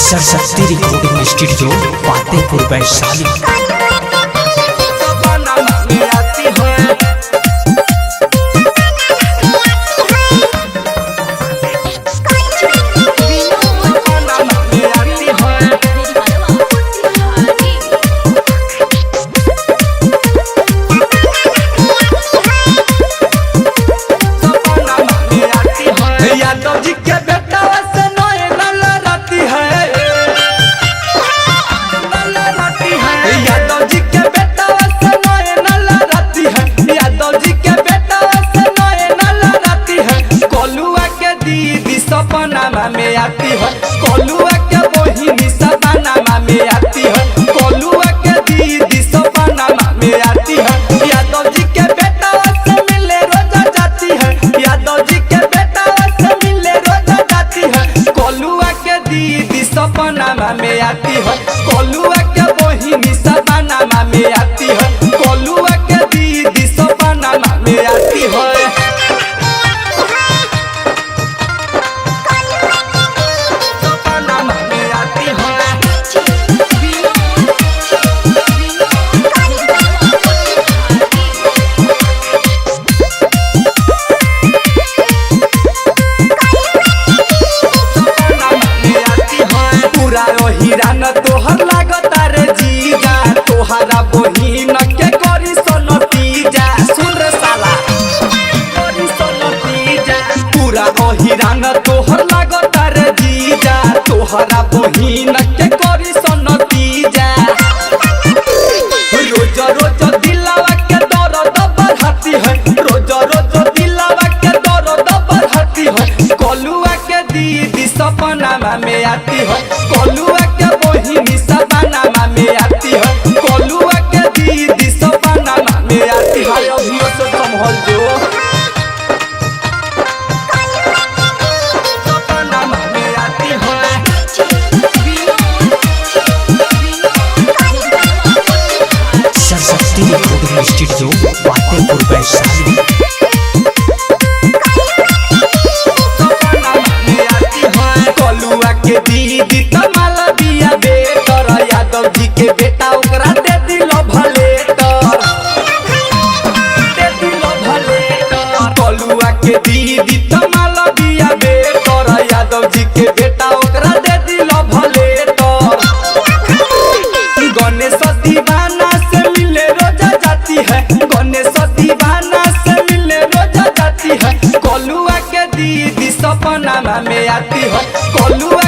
Saraswati recording studio Fatehpur Vaishali. सपना में आती है कोलुआ के बहिनी सपना में आती है कोलुआ के दीदी सपना में आती है यादव जी के बेटा से मिले रोजा जाती है यादव जी के बेटा से मिले रोजा जाती है कोलुआ के दीदी सपना में आती है कोलुआ के बहिनी सपना में आती है कोलुआ के दीदी सपना में आती है। हिरान तोहर लागता रे जीजा तोहरा बहिन के करी सनतीजा सुन रे साला करी सनतीजा पूरा हिरान तोहर लागता रे जीजा तोहरा बहिन के करी सनतीजा रोज रोज दिलवा के दर्द बढ़ती है रोज रोज दिलवा के दर्द बढ़ती है कोलुआ के दीदी सपना में आती है कोलुआ के बहिनी सपना में आती है कोलुआ के दीदी सपना में आती है। अभियो से संभल जो सपना में आती है। Saraswati recording studio Fatehpur Vaishali. कोलुआ के दीदी कमाल बिया बेटर यादव जी के बेटा ओकरा दे दिलो भले दे दिलो भले कोलुआ के दीदी कमाल बिया बेटर यादव जी के बेटा ओकरा दे दिलो भले गणेश दीवाना से मिले रोजा जाती है गणेश दीवाना से मिले रोजा जाती है कोलुआ के दीदी सपना में आती है कोलुआ